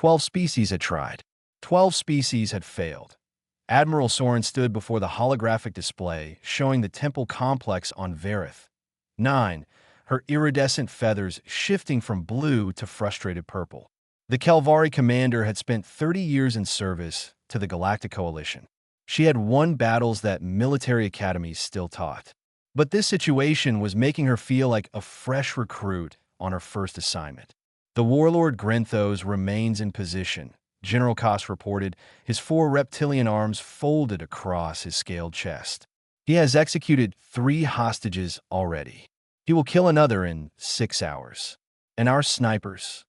12 species had tried. 12 species had failed. Admiral Soren stood before the holographic display showing the temple complex on Varith. 9. Her iridescent feathers shifting from blue to frustrated purple. The Kelvari commander had spent 30 years in service to the Galactic Coalition. She had won battles that military academies still taught. But this situation was making her feel like a fresh recruit on her first assignment. The warlord Grenthos remains in position, General Koss reported, his 4 reptilian arms folded across his scaled chest. He has executed 3 hostages already. He will kill another in 6 hours. And our snipers?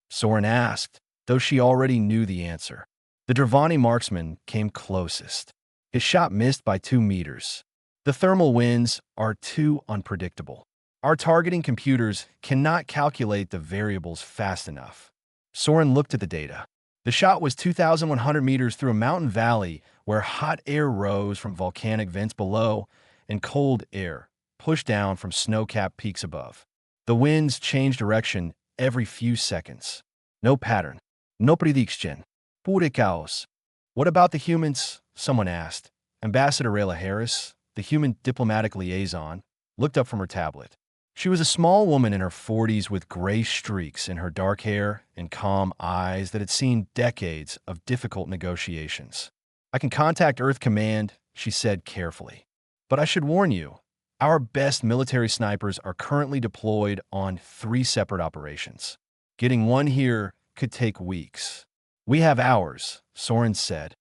Soren asked, though she already knew the answer. The Dravani marksman came closest. His shot missed by 2 meters. The thermal winds are too unpredictable. Our targeting computers cannot calculate the variables fast enough. Soren looked at the data. The shot was 2,100 meters through a mountain valley where hot air rose from volcanic vents below and cold air pushed down from snow-capped peaks above. The winds changed direction every few seconds. No pattern. No prediction. Pure chaos. What about the humans? Someone asked. Ambassador Rayla Harris, the human diplomatic liaison, looked up from her tablet. She was a small woman in her 40s with gray streaks in her dark hair and calm eyes that had seen decades of difficult negotiations. I can contact Earth Command, she said carefully. But I should warn you, our best military snipers are currently deployed on 3 separate operations. Getting one here could take weeks. We have hours, Soren said.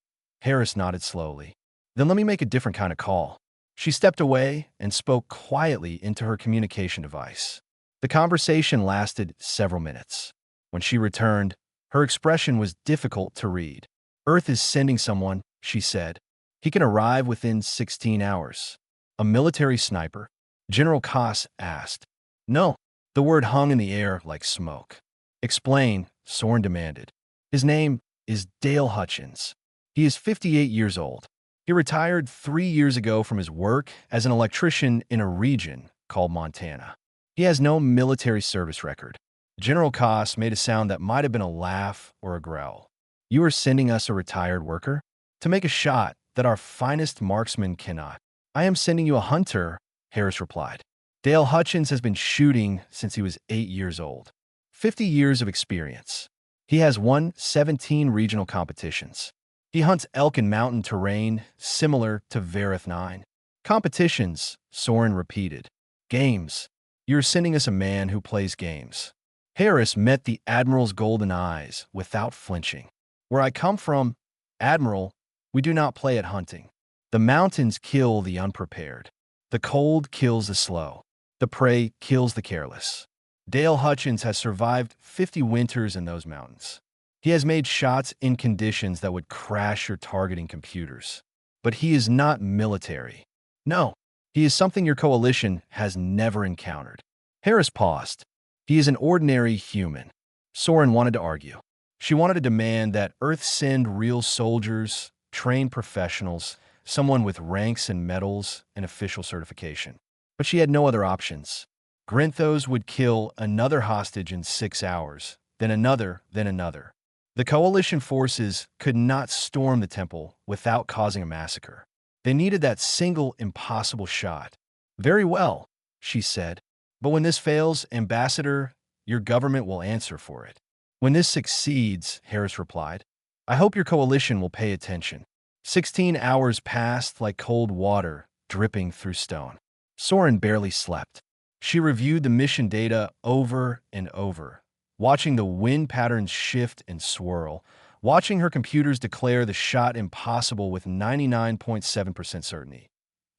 Harris nodded slowly. Then let me make a different kind of call. She stepped away and spoke quietly into her communication device. The conversation lasted several minutes. When she returned, her expression was difficult to read. Earth is sending someone, she said. He can arrive within 16 hours. A military sniper? General Koss asked. No. The word hung in the air like smoke. Explain, Soren demanded. His name is Dale Hutchins. He is 58 years old. He retired 3 years ago from his work as an electrician in a region called Montana. He has no military service record. General Koss made a sound that might have been a laugh or a growl. You are sending us a retired worker? To make a shot that our finest marksman cannot. I am sending you a hunter, Harris replied. Dale Hutchins has been shooting since he was 8 years old. 50 years of experience. He has won 17 regional competitions. He hunts elk in mountain terrain similar to Varith 9. Competitions, Soren repeated. Games. You're sending us a man who plays games. Harris met the Admiral's golden eyes without flinching. Where I come from, Admiral, we do not play at hunting. The mountains kill the unprepared. The cold kills the slow. The prey kills the careless. Dale Hutchins has survived 50 winters in those mountains. He has made shots in conditions that would crash your targeting computers. But he is not military. No, he is something your coalition has never encountered. Harris paused. He is an ordinary human. Soren wanted to argue. She wanted to demand that Earth send real soldiers, trained professionals, someone with ranks and medals and official certification. But she had no other options. Grenthos would kill another hostage in 6 hours, then another, then another. The coalition forces could not storm the temple without causing a massacre. They needed that single impossible shot. Very well, she said. But when this fails, Ambassador, your government will answer for it. When this succeeds, Harris replied, I hope your coalition will pay attention. 16 hours passed like cold water dripping through stone. Soren barely slept. She reviewed the mission data over and over, watching the wind patterns shift and swirl, watching her computers declare the shot impossible with 99.7% certainty.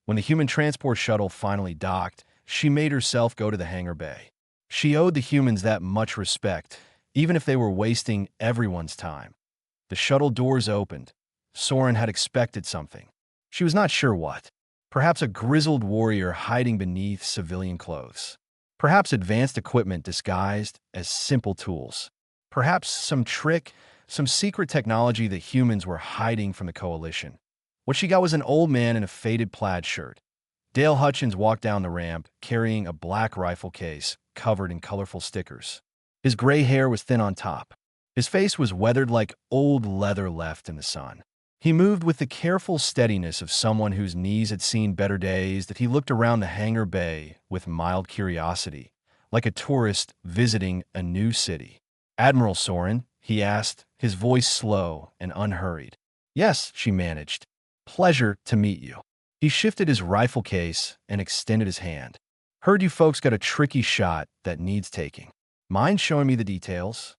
When the human transport shuttle finally docked, she made herself go to the hangar bay. She owed the humans that much respect, even if they were wasting everyone's time. The shuttle doors opened. Soren had expected something. She was not sure what. Perhaps a grizzled warrior hiding beneath civilian clothes. Perhaps advanced equipment disguised as simple tools. Perhaps some trick, some secret technology that humans were hiding from the coalition. What she got was an old man in a faded plaid shirt. Dale Hutchins walked down the ramp, carrying a black rifle case covered in colorful stickers. His gray hair was thin on top. His face was weathered like old leather left in the sun. He moved with the careful steadiness of someone whose knees had seen better days. That he looked around the hangar bay with mild curiosity, like a tourist visiting a new city. "Admiral Soren?" he asked, his voice slow and unhurried. "Yes," she managed. "Pleasure to meet you." He shifted his rifle case and extended his hand. "Heard you folks got a tricky shot that needs taking. Mind showing me the details?"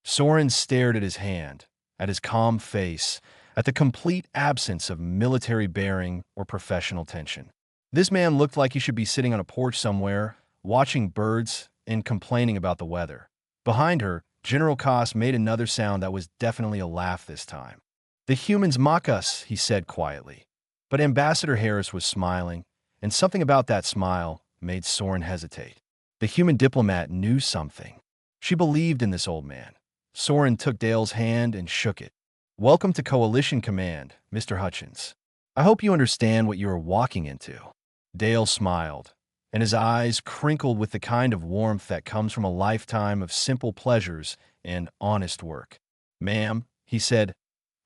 Soren stared at his hand, at his calm face, at the complete absence of military bearing or professional tension. This man looked like he should be sitting on a porch somewhere, watching birds and complaining about the weather. Behind her, General Koss made another sound that was definitely a laugh this time. "The humans mock us," he said quietly. But Ambassador Harris was smiling, and something about that smile made Soren hesitate. The human diplomat knew something. She believed in this old man. Soren took Dale's hand and shook it. "Welcome to Coalition Command, Mr. Hutchins. I hope you understand what you are walking into." Dale smiled, and his eyes crinkled with the kind of warmth that comes from a lifetime of simple pleasures and honest work. "Ma'am," he said,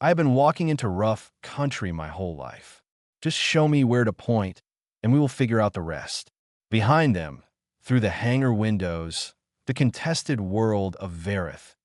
"I have been walking into rough country my whole life. Just show me where to point, and we will figure out the rest." Behind them, through the hangar windows, the contested world of Verith.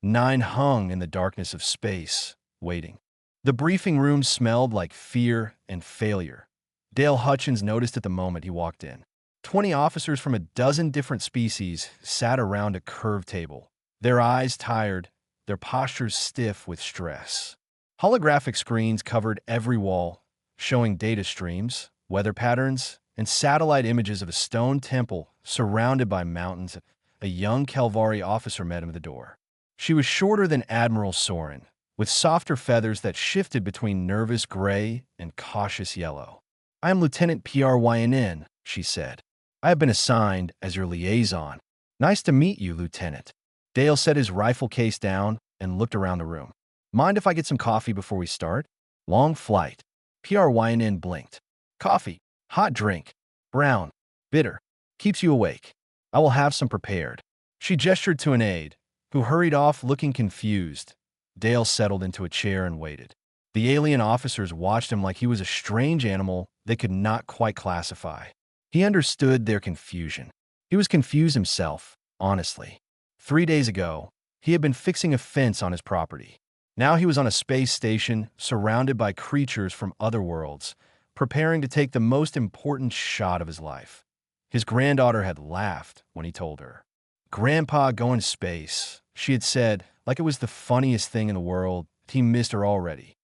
9 hung in the darkness of space, waiting. The briefing room smelled like fear and failure. Dale Hutchins noticed at the moment he walked in. 20 officers from a dozen different species sat around a curved table, their eyes tired, their postures stiff with stress. Holographic screens covered every wall, showing data streams, weather patterns, and satellite images of a stone temple surrounded by mountains. A young Kelvari officer met him at the door. She was shorter than Admiral Soren, with softer feathers that shifted between nervous gray and cautious yellow. "I am Lieutenant PRYNN," she said. "I have been assigned as your liaison." "Nice to meet you, Lieutenant." Dale set his rifle case down and looked around the room. "Mind if I get some coffee before we start?" "Long flight." PRYNN blinked. "Coffee. Hot drink. Brown. Bitter. Keeps you awake. I will have some prepared." She gestured to an aide, who hurried off looking confused. Dale settled into a chair and waited. The alien officers watched him like he was a strange animal they could not quite classify. He understood their confusion. He was confused himself, honestly. 3 days ago, he had been fixing a fence on his property. Now he was on a space station surrounded by creatures from other worlds, preparing to take the most important shot of his life. His granddaughter had laughed when he told her. "Grandpa going to space," she had said, like it was the funniest thing in the world. He missed her already.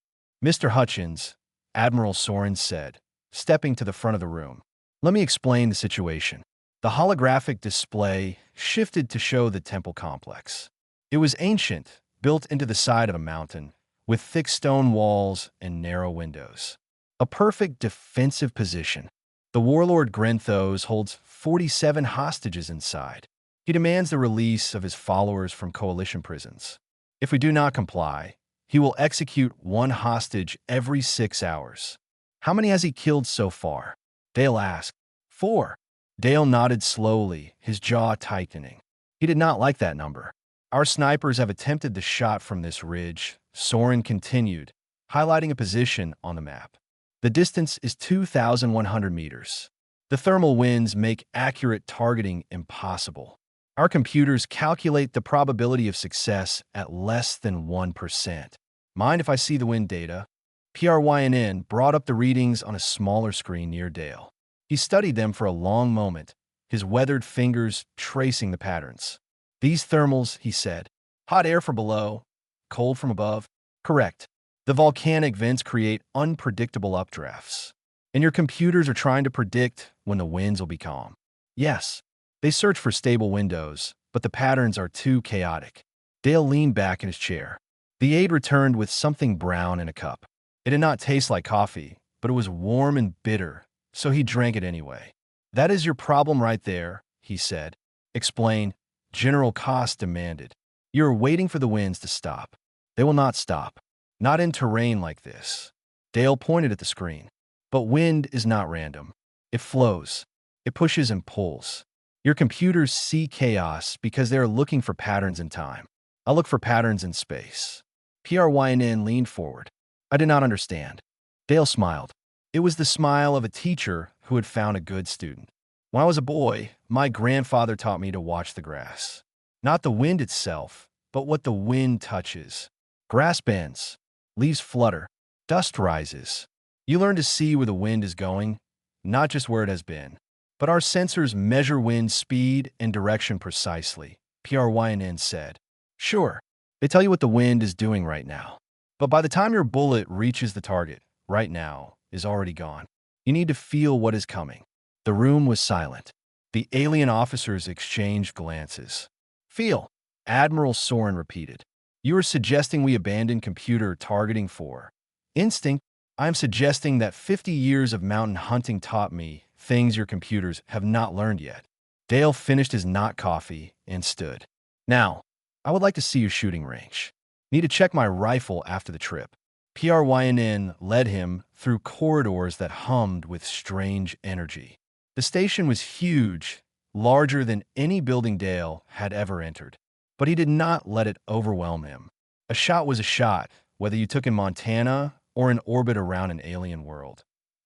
"Mr. Hutchins," Admiral Soren said, stepping to the front of the room. "Let me explain the situation." The holographic display shifted to show the temple complex. It was ancient, built into the side of a mountain, with thick stone walls and narrow windows. A perfect defensive position. The warlord Grenthos holds 47 hostages inside. He demands the release of his followers from coalition prisons. If we do not comply, he will execute 1 hostage every 6 hours. "How many has he killed so far?" Dale asked. 4. Dale nodded slowly, his jaw tightening. He did not like that number. "Our snipers have attempted the shot from this ridge," Soren continued, highlighting a position on the map. "The distance is 2,100 meters. The thermal winds make accurate targeting impossible. Our computers calculate the probability of success at less than 1%. Mind if I see the wind data?" PRYNN brought up the readings on a smaller screen near Dale. He studied them for a long moment, his weathered fingers tracing the patterns. "These thermals," he said. "Hot air from below, cold from above." "Correct. The volcanic vents create unpredictable updrafts. And your computers are trying to predict when the winds will be calm." "Yes." They search for stable windows, but the patterns are too chaotic. Dale leaned back in his chair. The aide returned with something brown in a cup. It did not taste like coffee, but it was warm and bitter, so he drank it anyway. "That is your problem right there," he said. "Explain," General Koss demanded. "You are waiting for the winds to stop. They will not stop. Not in terrain like this." Dale pointed at the screen. "But wind is not random. It flows. It pushes and pulls. Your computers see chaos because they are looking for patterns in time. I look for patterns in space. PRYNN leaned forward. I did not understand. Dale smiled. It was the smile of a teacher who had found a good student. When I was a boy, my grandfather taught me to watch the grass. Not the wind itself, but what the wind touches. Grass bends, leaves flutter, dust rises. You learn to see where the wind is going, not just where it has been. But our sensors measure wind speed and direction precisely, PRYNN said. Sure, they tell you what the wind is doing right now. But by the time your bullet reaches the target, right now is already gone. You need to feel what is coming. The room was silent. The alien officers exchanged glances. Feel, Admiral Soren repeated. You are suggesting we abandon computer targeting for instinct. I am suggesting that 50 years of mountain hunting taught me things your computers have not learned yet. Dale finished his not coffee and stood. Now, I would like to see your shooting range. Need to check my rifle after the trip. PRYNN led him through corridors that hummed with strange energy. The station was huge, larger than any building Dale had ever entered. But he did not let it overwhelm him. A shot was a shot, whether you took in Montana or in orbit around an alien world.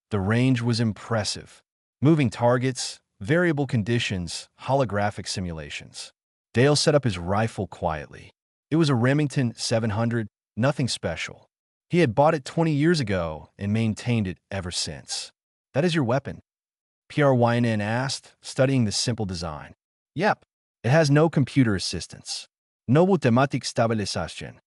The range was impressive. Moving targets, variable conditions, holographic simulations. Dale set up his rifle quietly. It was a Remington 700, nothing special. He had bought it 20 years ago and maintained it ever since. That is your weapon? PRYNN asked, studying the simple design. Yep. It has no computer assistance. No automatic stabilization.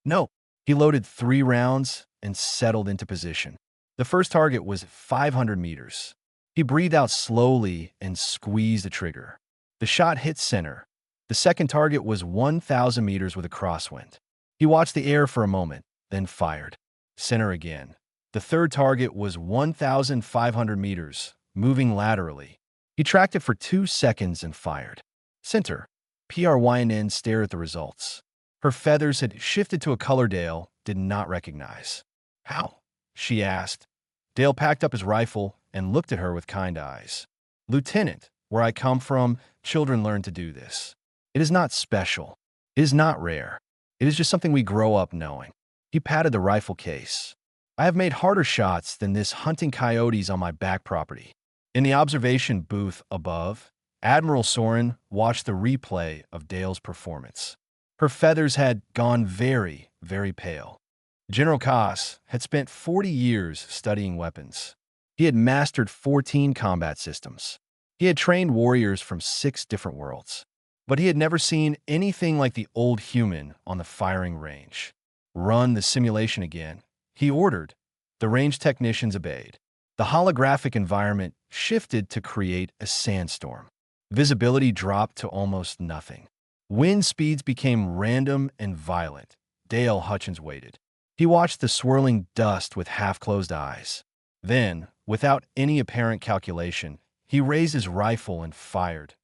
No. He loaded 3 rounds and settled into position. The first target was 500 meters. He breathed out slowly and squeezed the trigger. The shot hit center. The second target was 1,000 meters with a crosswind. He watched the air for a moment, then fired. Center again. The third target was 1,500 meters, moving laterally. He tracked it for 2 seconds and fired. Center. PRYNN stared at the results. Her feathers had shifted to a color Dale did not recognize. How? She asked. Dale packed up his rifle and looked at her with kind eyes. Lieutenant, where I come from, children learn to do this. It is not special. It is not rare. It is just something we grow up knowing. He patted the rifle case. I have made harder shots than this hunting coyotes on my back property. In the observation booth above, Admiral Soren watched the replay of Dale's performance. Her feathers had gone very, very pale. General Koss had spent 40 years studying weapons. He had mastered 14 combat systems. He had trained warriors from 6 different worlds. But he had never seen anything like the old human on the firing range. Run the simulation again, he ordered. The range technicians obeyed. The holographic environment shifted to create a sandstorm. Visibility dropped to almost nothing. Wind speeds became random and violent. Dale Hutchins waited. He watched the swirling dust with half-closed eyes. Then, without any apparent calculation, he raised his rifle and fired.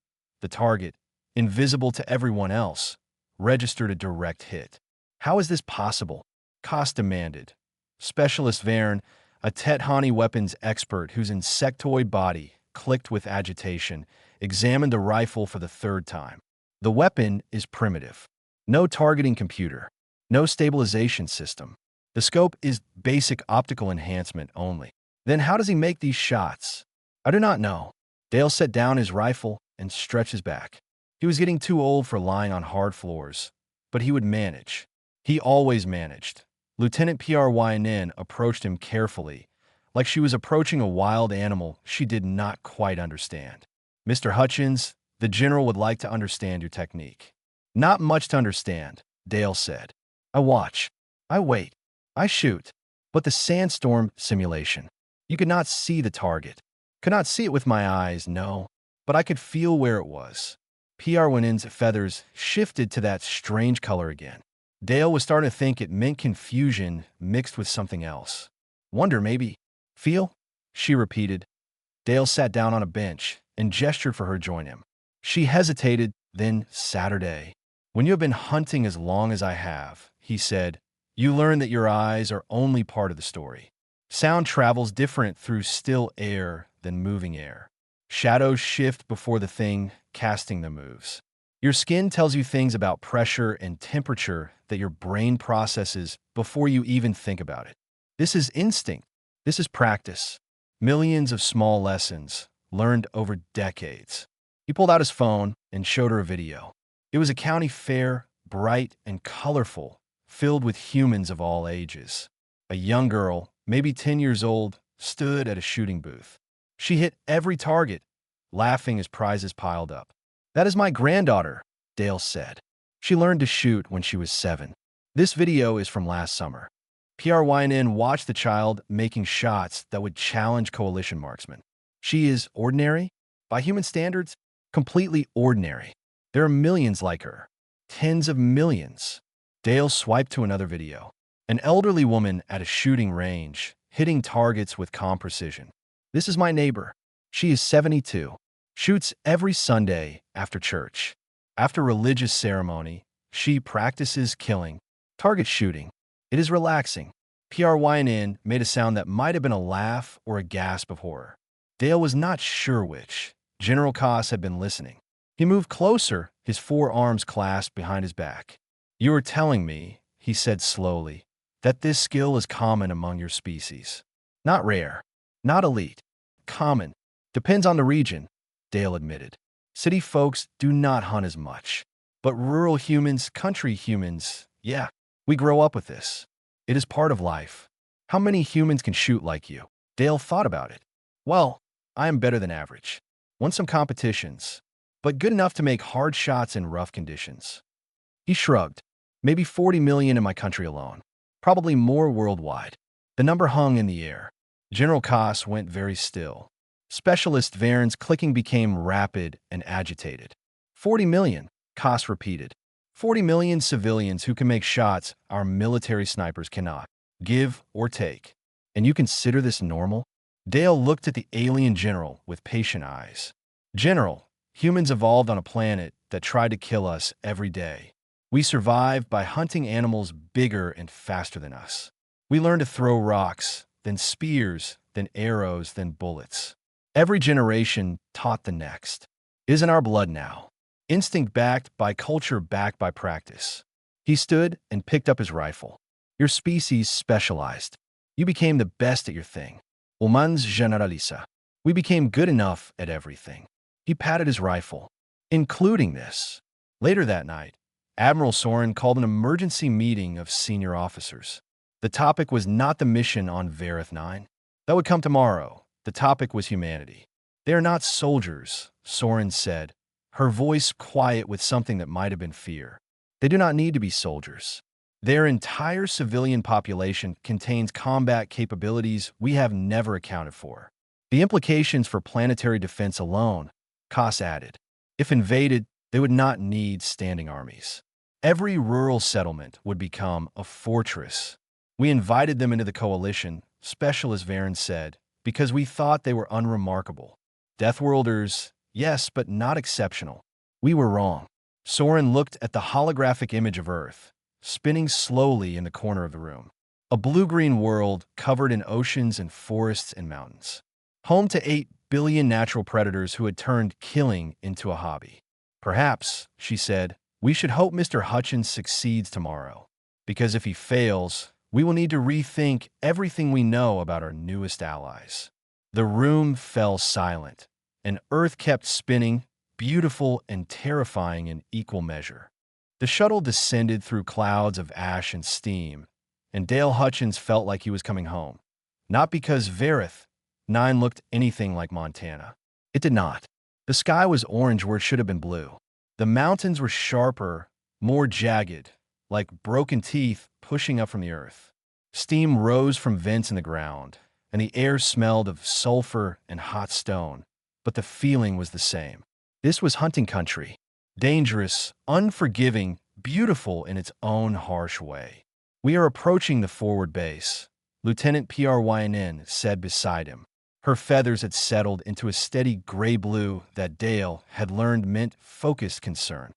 The target, invisible to everyone else, registered a direct hit. How is this possible? Koss demanded. Specialist Verne, a Tethani weapons expert whose insectoid body clicked with agitation, examined the rifle for the 3rd time. The weapon is primitive. No targeting computer. No stabilization system. The scope is basic optical enhancement only. Then how does he make these shots? I do not know. Dale set down his rifle and stretched his back. He was getting too old for lying on hard floors, but he would manage. He always managed. Lieutenant PRYNN approached him carefully, like she was approaching a wild animal she did not quite understand. Mr. Hutchins, the general would like to understand your technique. Not much to understand, Dale said. I watch. I wait. I shoot. But the sandstorm simulation. You could not see the target. Could not see it with my eyes, no. But I could feel where it was. PRYNN's feathers shifted to that strange color again. Dale was starting to think it meant confusion mixed with something else. Wonder, maybe. Feel? She repeated. Dale sat down on a bench and gestured for her to join him. She hesitated, then Saturday. When you have been hunting as long as I have, he said, you learn that your eyes are only part of the story. Sound travels different through still air than moving air. Shadows shift before the thing casting them moves. Your skin tells you things about pressure and temperature that your brain processes before you even think about it. This is instinct. This is practice. Millions of small lessons learned over decades. He pulled out his phone and showed her a video. It was a county fair, bright and colorful, filled with humans of all ages. A young girl, maybe 10 years old, stood at a shooting booth. She hit every target, laughing as prizes piled up. "That is my granddaughter," Dale said. "She learned to shoot when she was 7. This video is from last summer. PRYNN watched the child making shots that would challenge coalition marksmen. She is ordinary? By human standards, completely ordinary. There are millions like her. Tens of millions." Dale swiped to another video. An elderly woman at a shooting range, hitting targets with calm precision. "This is my neighbor. She is 72. Shoots every Sunday after church. After religious ceremony, she practices killing. Target shooting. It is relaxing." PRYNN made a sound that might have been a laugh or a gasp of horror. Dale was not sure which. General Koss had been listening. He moved closer, his forearms clasped behind his back. "You are telling me," he said slowly, "that this skill is common among your species. Not rare, not elite. Common. Depends on the region," Dale admitted. "City folks do not hunt as much. But rural humans, country humans, yeah, we grow up with this. It is part of life. How many humans can shoot like you?" Dale thought about it. "Well, I am better than average. Won some competitions, but good enough to make hard shots in rough conditions." He shrugged. "Maybe 40 million in my country alone. Probably more worldwide." The number hung in the air. General Koss went very still. Specialist Varen's clicking became rapid and agitated. 40 million, Koss repeated. 40 million civilians who can make shots our military snipers cannot. Give or take. And you consider this normal? Dale looked at the alien general with patient eyes. "General, humans evolved on a planet that tried to kill us every day. We survived by hunting animals bigger and faster than us. We learned to throw rocks, then spears, then arrows, then bullets. Every generation taught the next. It is in our blood now. Instinct backed by culture backed by practice." He stood and picked up his rifle. "Your species specialized. You became the best at your thing. Humans generaliza. We became good enough at everything." He patted his rifle. "Including this." Later that night, Admiral Soren called an emergency meeting of senior officers. The topic was not the mission on Vareth 9. That would come tomorrow. The topic was humanity. "They are not soldiers," Soren said, her voice quiet with something that might have been fear. "They do not need to be soldiers. Their entire civilian population contains combat capabilities we have never accounted for. The implications for planetary defense alone," Koss added. "If invaded, they would not need standing armies. Every rural settlement would become a fortress. We invited them into the coalition," Specialist Varen said, "because we thought they were unremarkable. Deathworlders, yes, but not exceptional. We were wrong." Soren looked at the holographic image of Earth, spinning slowly in the corner of the room. A blue-green world covered in oceans and forests and mountains. Home to 8 billion natural predators who had turned killing into a hobby. "Perhaps," she said, "we should hope Mr. Hutchins succeeds tomorrow. Because if he fails, we will need to rethink everything we know about our newest allies." The room fell silent, and Earth kept spinning, beautiful and terrifying in equal measure. The shuttle descended through clouds of ash and steam, and Dale Hutchins felt like he was coming home. Not because Vareth 9 looked anything like Montana. It did not. The sky was orange where it should have been blue. The mountains were sharper, more jagged, like broken teeth pushing up from the earth. Steam rose from vents in the ground, and the air smelled of sulfur and hot stone, but the feeling was the same. This was hunting country. Dangerous, unforgiving, beautiful in its own harsh way. "We are approaching the forward base," Lieutenant PRYNN said beside him. Her feathers had settled into a steady gray-blue that Dale had learned meant focused concern.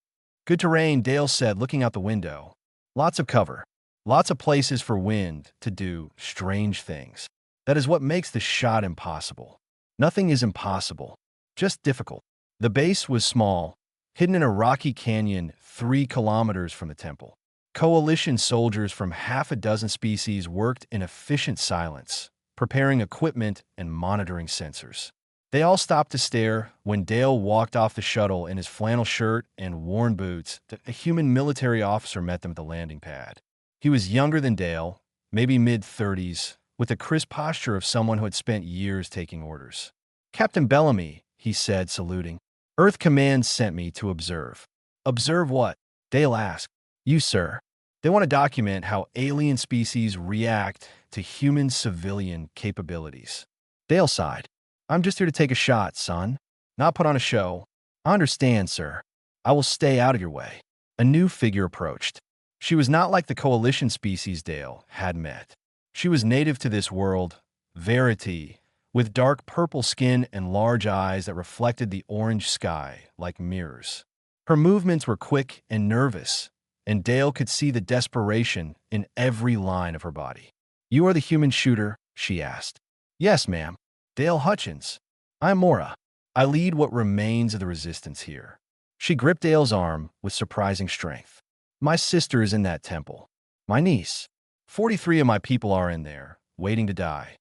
"Good terrain," Dale said, looking out the window. "Lots of cover. Lots of places for wind to do strange things. That is what makes the shot impossible. Nothing is impossible, just difficult." The base was small, hidden in a rocky canyon 3 kilometers from the temple. Coalition soldiers from half a dozen species worked in efficient silence, preparing equipment and monitoring sensors. They all stopped to stare when Dale walked off the shuttle in his flannel shirt and worn boots. A human military officer met them at the landing pad. He was younger than Dale, maybe mid-30s, with the crisp posture of someone who had spent years taking orders. "Captain Bellamy," he said, saluting. "Earth Command sent me to observe." "Observe what?" Dale asked. "You, sir. They want to document how alien species react to human civilian capabilities." Dale sighed. "I'm just here to take a shot, son. Not put on a show." "I understand, sir. I will stay out of your way." A new figure approached. She was not like the coalition species Dale had met. She was native to this world, Verity, with dark purple skin and large eyes that reflected the orange sky like mirrors. Her movements were quick and nervous, and Dale could see the desperation in every line of her body. "You are the human shooter?" she asked. "Yes, ma'am. Dale Hutchins. I'm Mora. I lead what remains of the resistance here." She gripped Dale's arm with surprising strength. "My sister is in that temple. My niece. 43 of my people are in there, waiting to die."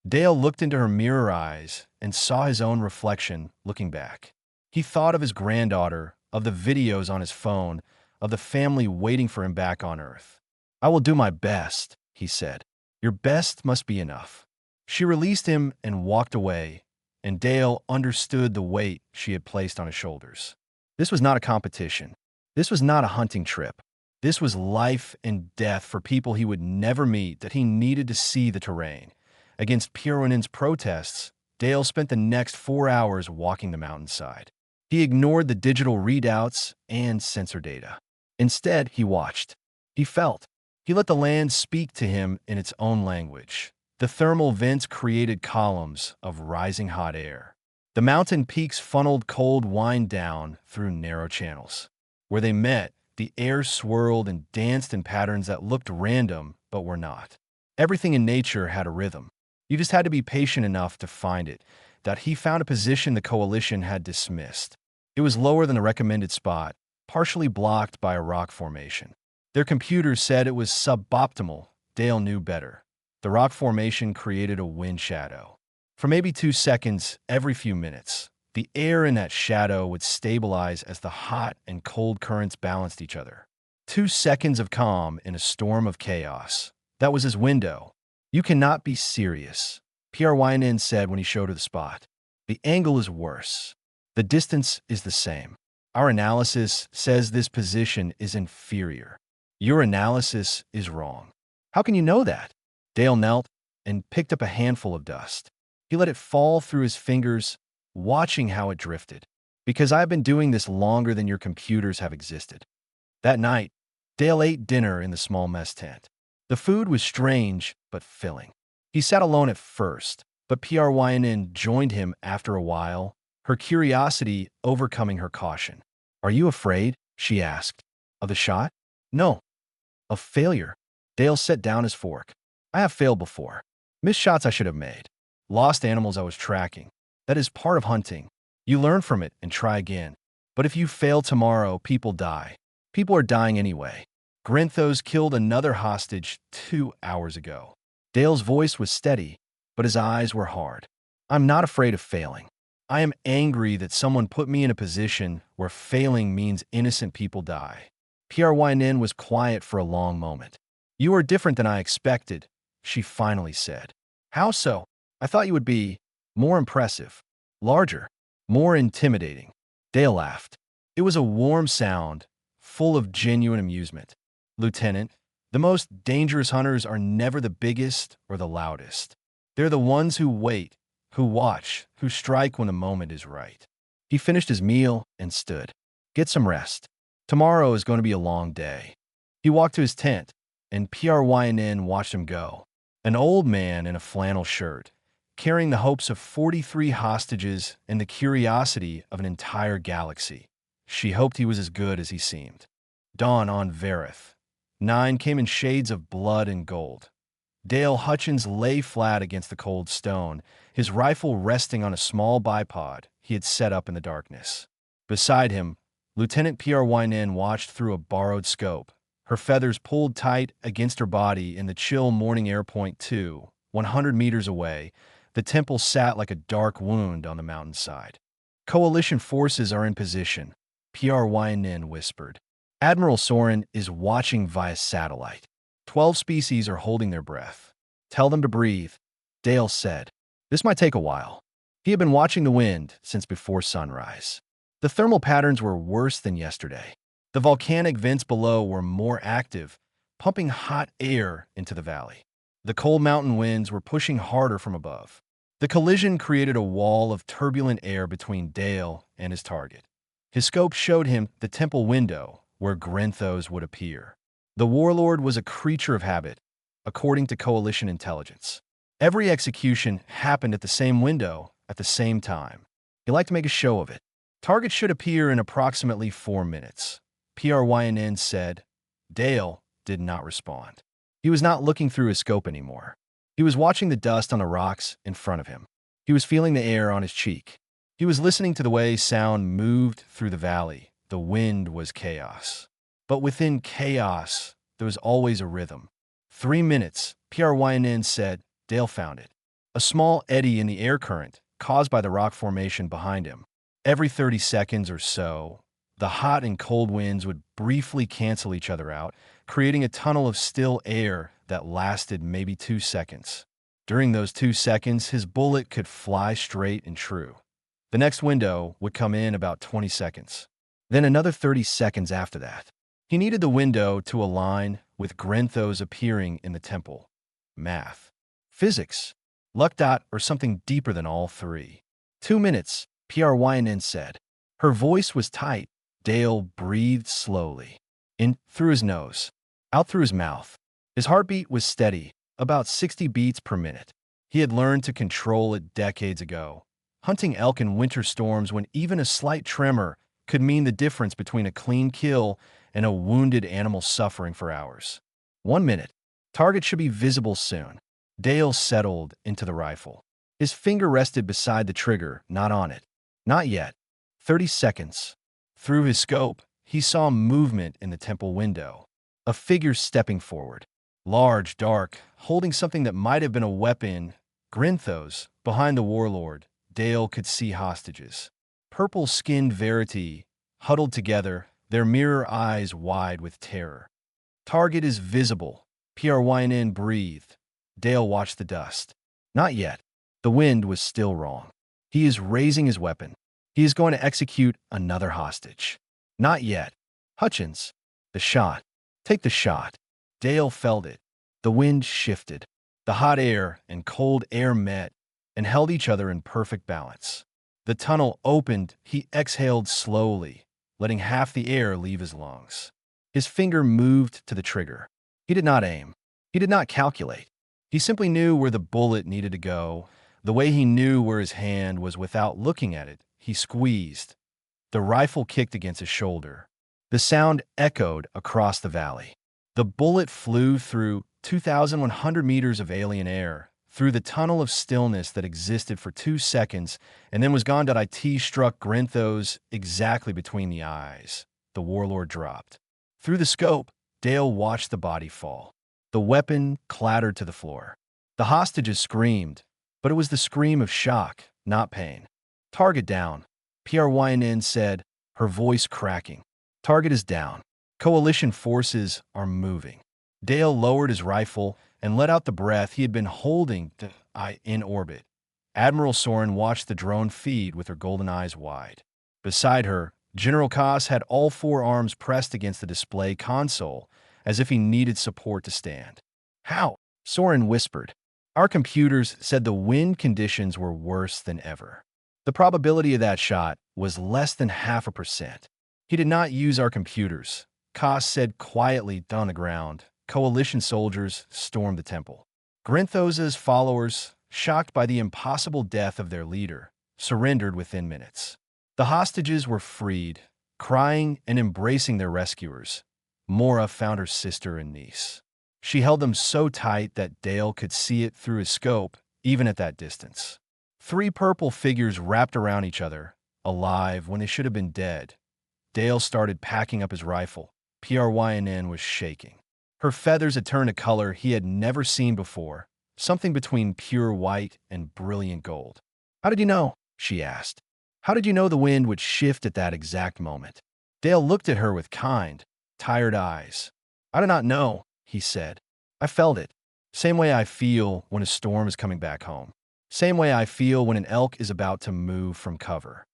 Dale looked into her mirror eyes and saw his own reflection looking back. He thought of his granddaughter, of the videos on his phone, of the family waiting for him back on Earth. "I will do my best," he said. "Your best must be enough." She released him and walked away, and Dale understood the weight she had placed on his shoulders. This was not a competition. This was not a hunting trip. This was life and death for people he would never meet, that he needed to see the terrain. Against Pirwanin's protests, Dale spent the next 4 hours walking the mountainside. He ignored the digital readouts and sensor data. Instead, he watched. He felt. He let the land speak to him in its own language. The thermal vents created columns of rising hot air. The mountain peaks funneled cold wind down through narrow channels. Where they met, the air swirled and danced in patterns that looked random but were not. Everything in nature had a rhythm. You just had to be patient enough to find it. That he found a position the coalition had dismissed. It was lower than the recommended spot, partially blocked by a rock formation. Their computers said it was suboptimal. Dale knew better. The rock formation created a wind shadow. For maybe 2 seconds every few minutes, the air in that shadow would stabilize as the hot and cold currents balanced each other. 2 seconds of calm in a storm of chaos. That was his window. "You cannot be serious," Pirwanin said when he showed her the spot. "The angle is worse. The distance is the same. Our analysis says this position is inferior. Your analysis is wrong." "How can you know that?" Dale knelt and picked up a handful of dust. He let it fall through his fingers, watching how it drifted. "Because I've been doing this longer than your computers have existed." That night, Dale ate dinner in the small mess tent. The food was strange but filling. He sat alone at first, but Pirwanin joined him after a while, her curiosity overcoming her caution. "Are you afraid?" she asked. "Of the shot?" "No." "Of failure?" Dale set down his fork. "I have failed before. Missed shots I should have made. Lost animals I was tracking. That is part of hunting. You learn from it and try again. But if you fail tomorrow, people die. People are dying anyway. Grinthos killed another hostage 2 hours ago." Dale's voice was steady, but his eyes were hard. "I'm not afraid of failing. I am angry that someone put me in a position where failing means innocent people die." Pirwanin was quiet for a long moment. "You are different than I expected," she finally said. "How so? I thought you would be more impressive, larger, more intimidating." Dale laughed. It was a warm sound, full of genuine amusement. "Lieutenant, the most dangerous hunters are never the biggest or the loudest. They're the ones who wait, who watch, who strike when the moment is right." He finished his meal and stood. "Get some rest. Tomorrow is going to be a long day." He walked to his tent, and Pirwanin watched him go. An old man in a flannel shirt, carrying the hopes of 43 hostages and the curiosity of an entire galaxy. She hoped he was as good as he seemed. Dawn on Verith. 9 came in shades of blood and gold. Dale Hutchins lay flat against the cold stone, his rifle resting on a small bipod he had set up in the darkness. Beside him, Lieutenant Prynin watched through a borrowed scope, her feathers pulled tight against her body in the chill morning air. Point 2, 100 meters away, the temple sat like a dark wound on the mountainside. Coalition forces are in position, Prynin whispered. Admiral Soren is watching via satellite. 12 species are holding their breath. Tell them to breathe, Dale said. This might take a while. He had been watching the wind since before sunrise. The thermal patterns were worse than yesterday. The volcanic vents below were more active, pumping hot air into the valley. The cold mountain winds were pushing harder from above. The collision created a wall of turbulent air between Dale and his target. His scope showed him the temple window where Grenthos would appear. The warlord was a creature of habit, according to Coalition intelligence. Every execution happened at the same window at the same time. He liked to make a show of it. Target should appear in approximately 4 minutes, Prynin said. Dale did not respond. He was not looking through his scope anymore. He was watching the dust on the rocks in front of him. He was feeling the air on his cheek. He was listening to the way sound moved through the valley. The wind was chaos. But within chaos, there was always a rhythm. 3 minutes, Prynin said. Dale found it. A small eddy in the air current, caused by the rock formation behind him. Every 30 seconds or so, the hot and cold winds would briefly cancel each other out, creating a tunnel of still air that lasted maybe 2 seconds. During those 2 seconds, his bullet could fly straight and true. The next window would come in about 20 seconds. Then another 30 seconds after that. He needed the window to align with Grenthos appearing in the temple. Math. Physics. Luck. Or something deeper than all three. 2 minutes, Prynin said. Her voice was tight. Dale breathed slowly. In through his nose, out through his mouth. His heartbeat was steady, about 60 beats per minute. He had learned to control it decades ago, hunting elk in winter storms when even a slight tremor could mean the difference between a clean kill and a wounded animal suffering for hours. 1 minute. Target should be visible soon. Dale settled into the rifle. His finger rested beside the trigger, not on it. Not yet. 30 seconds. Through his scope, he saw movement in the temple window. A figure stepping forward. Large, dark, holding something that might have been a weapon. Grenthos, behind the warlord, Dale could see hostages. Purple-skinned Verity, huddled together, their mirror eyes wide with terror. Target is visible, Prynin breathed. Dale watched the dust. Not yet. The wind was still wrong. He is raising his weapon. He is going to execute another hostage. Not yet. Hutchins. The shot. Take the shot. Dale felt it. The wind shifted. The hot air and cold air met and held each other in perfect balance. The tunnel opened. He exhaled slowly, letting half the air leave his lungs. His finger moved to the trigger. He did not aim. He did not calculate. He simply knew where the bullet needed to go. The way he knew where his hand was without looking at it, he squeezed. The rifle kicked against his shoulder. The sound echoed across the valley. The bullet flew through 2,100 meters of alien air, through the tunnel of stillness that existed for 2 seconds, and then was gone. It struck Grenthos exactly between the eyes. The warlord dropped. Through the scope, Dale watched the body fall. The weapon clattered to the floor. The hostages screamed, but it was the scream of shock, not pain. Target down, Prynin said, her voice cracking. Target is down. Coalition forces are moving. Dale lowered his rifle and let out the breath he had been holding in orbit. Admiral Soren watched the drone feed with her golden eyes wide. Beside her, General Koss had all 4 arms pressed against the display console, as if he needed support to stand. How? Soren whispered. Our computers said the wind conditions were worse than ever. The probability of that shot was less than 0.5%. He did not use our computers, Koss said quietly on the ground. Coalition soldiers stormed the temple. Grenthos's followers, shocked by the impossible death of their leader, surrendered within minutes. The hostages were freed, crying and embracing their rescuers. Mora found her sister and niece. She held them so tight that Dale could see it through his scope, even at that distance. 3 purple figures wrapped around each other, alive when they should have been dead. Dale started packing up his rifle. PRYNN was shaking. Her feathers had turned a color he had never seen before, something between pure white and brilliant gold. "How did you know?" she asked. "How did you know the wind would shift at that exact moment?" Dale looked at her with kind, tired eyes. "I do not know," he said. "I felt it. Same way I feel when a storm is coming back home. Same way I feel when an elk is about to move from cover."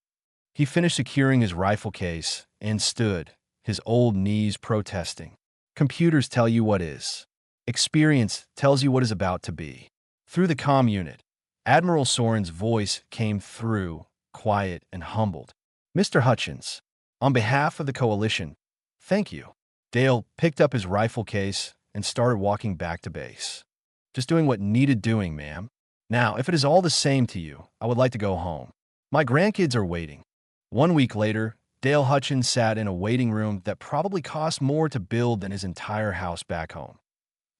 He finished securing his rifle case and stood, his old knees protesting. Computers tell you what is. Experience tells you what is about to be. Through the comm unit, Admiral Soren's voice came through, quiet and humbled. "Mr. Hutchins, on behalf of the Coalition, thank you." Dale picked up his rifle case and started walking back to base. "Just doing what needed doing, ma'am. Now, if it is all the same to you, I would like to go home. My grandkids are waiting." 1 week later, Dale Hutchins sat in a waiting room that probably cost more to build than his entire house back home.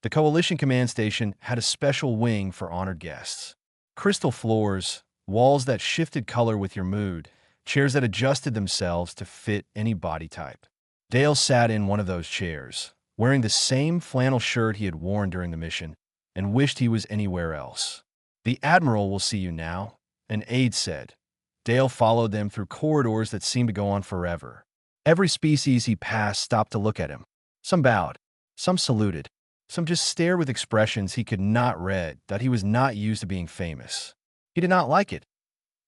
The Coalition Command Station had a special wing for honored guests. Crystal floors, walls that shifted color with your mood, chairs that adjusted themselves to fit any body type. Dale sat in one of those chairs, wearing the same flannel shirt he had worn during the mission, and wished he was anywhere else. "The Admiral will see you now," an aide said. Dale followed them through corridors that seemed to go on forever. Every species he passed stopped to look at him. Some bowed, some saluted, some just stared with expressions he could not read that he was not used to being famous. He did not like it.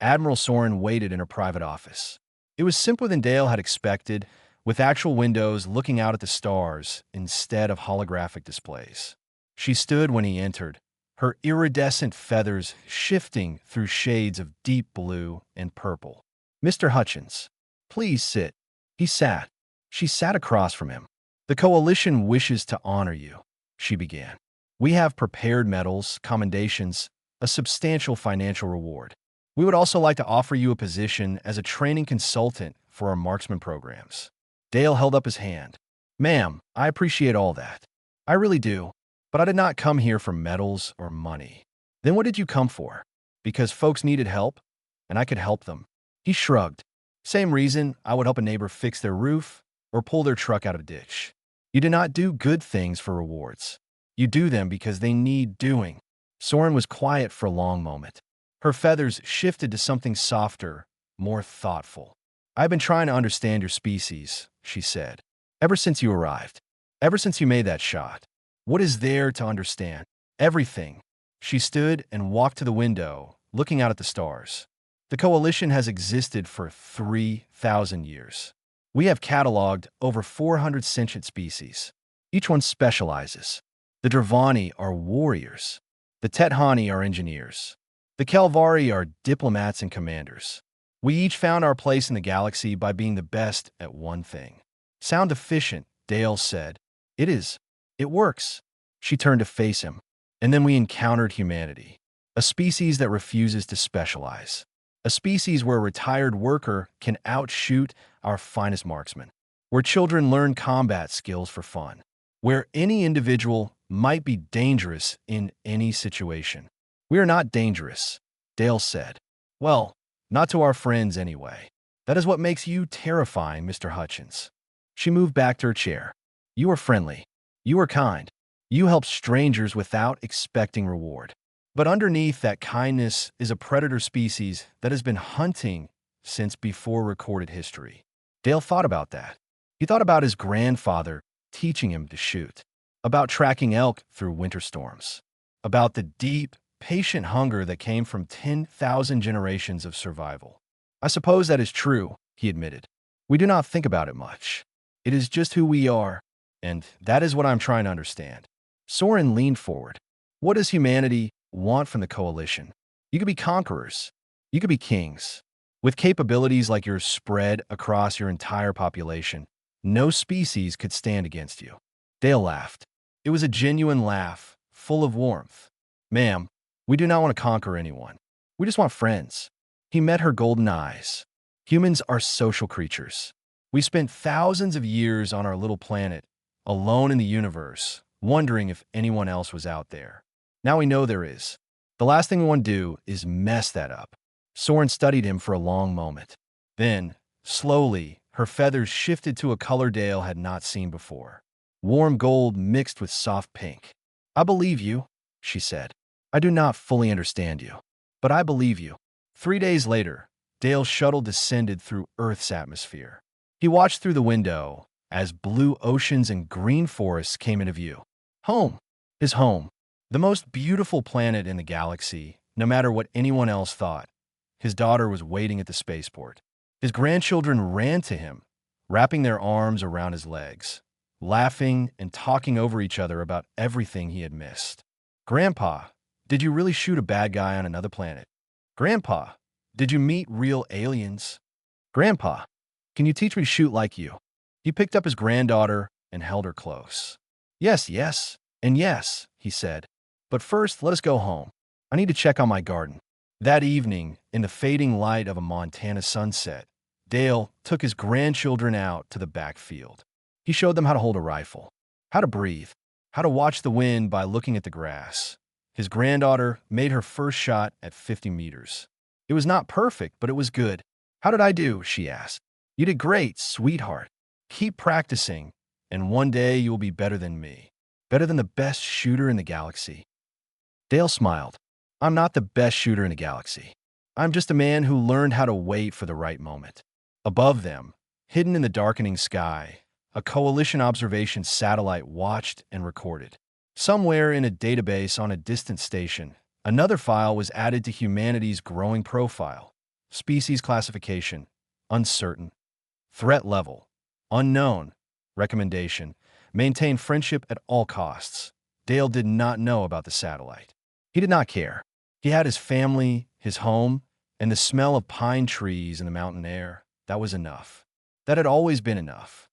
Admiral Soren waited in her private office. It was simpler than Dale had expected, with actual windows looking out at the stars instead of holographic displays. She stood when he entered, her iridescent feathers shifting through shades of deep blue and purple. "Mr. Hutchins, please sit." He sat. She sat across from him. "The Coalition wishes to honor you," she began. "We have prepared medals, commendations, a substantial financial reward. We would also like to offer you a position as a training consultant for our marksman programs." Dale held up his hand. "Ma'am, I appreciate all that. I really do. But I did not come here for medals or money." "Then what did you come for?" "Because folks needed help, and I could help them." He shrugged. "Same reason I would help a neighbor fix their roof or pull their truck out of a ditch. You do not do good things for rewards. You do them because they need doing." Soren was quiet for a long moment. Her feathers shifted to something softer, more thoughtful. "I've been trying to understand your species," she said. "Ever since you arrived. Ever since you made that shot. What is there to understand?" "Everything." She stood and walked to the window, looking out at the stars. "The Coalition has existed for 3,000 years. We have cataloged over 400 sentient species. Each one specializes. The Dravani are warriors. The Tethani are engineers. The Kelvari are diplomats and commanders. We each found our place in the galaxy by being the best at one thing." "Sound efficient," Dale said. "It is. It works." She turned to face him. "And then we encountered humanity. A species that refuses to specialize. A species where a retired worker can outshoot our finest marksmen. Where children learn combat skills for fun. Where any individual might be dangerous in any situation." "We are not dangerous," Dale said. "Well, not to our friends anyway. That is what makes you terrifying, Mr. Hutchins." She moved back to her chair. "You are friendly. You are kind. You help strangers without expecting reward. But underneath that kindness is a predator species that has been hunting since before recorded history." Dale thought about that. He thought about his grandfather teaching him to shoot, about tracking elk through winter storms, about the deep, patient hunger that came from 10,000 generations of survival. "I suppose that is true," he admitted. "We do not think about it much. It is just who we are, and that is what I'm trying to understand." Soren leaned forward. "What does humanity want from the Coalition? You could be conquerors. You could be kings. With capabilities like yours spread across your entire population, no species could stand against you." Dale laughed. It was a genuine laugh, full of warmth. "Ma'am, we do not want to conquer anyone. We just want friends." He met her golden eyes. "Humans are social creatures. We spent thousands of years on our little planet, alone in the universe, wondering if anyone else was out there. Now we know there is. The last thing we want to do is mess that up." Soren studied him for a long moment. Then, slowly, Her feathers shifted to a color Dale had not seen before. Warm gold mixed with soft pink. "I believe you," she said. "I do not fully understand you, but I believe you." 3 days later, Dale's shuttle descended through Earth's atmosphere. He watched through the window as blue oceans and green forests came into view. Home. His home. The most beautiful planet in the galaxy, no matter what anyone else thought. His daughter was waiting at the spaceport. His grandchildren ran to him, wrapping their arms around his legs, laughing and talking over each other about everything he had missed. "Grandpa, did you really shoot a bad guy on another planet? Grandpa, did you meet real aliens? Grandpa, can you teach me to shoot like you?" He picked up his granddaughter and held her close. "Yes, yes, and yes," he said. "But first, let us go home. I need to check on my garden." That evening, in the fading light of a Montana sunset, Dale took his grandchildren out to the backfield. He showed them how to hold a rifle, how to breathe, how to watch the wind by looking at the grass. His granddaughter made her first shot at 50 meters. It was not perfect, but it was good. "How did I do?" she asked. "You did great, sweetheart. Keep practicing, and one day you will be better than me, better than the best shooter in the galaxy." Dale smiled. "I'm not the best shooter in the galaxy. I'm just a man who learned how to wait for the right moment." Above them, hidden in the darkening sky, a coalition observation satellite watched and recorded. Somewhere in a database on a distant station, another file was added to humanity's growing profile. Species classification: uncertain. Threat level: unknown. Recommendation: maintain friendship at all costs. Dale did not know about the satellite. He did not care. He had his family, his home, and the smell of pine trees in the mountain air. That was enough. That had always been enough.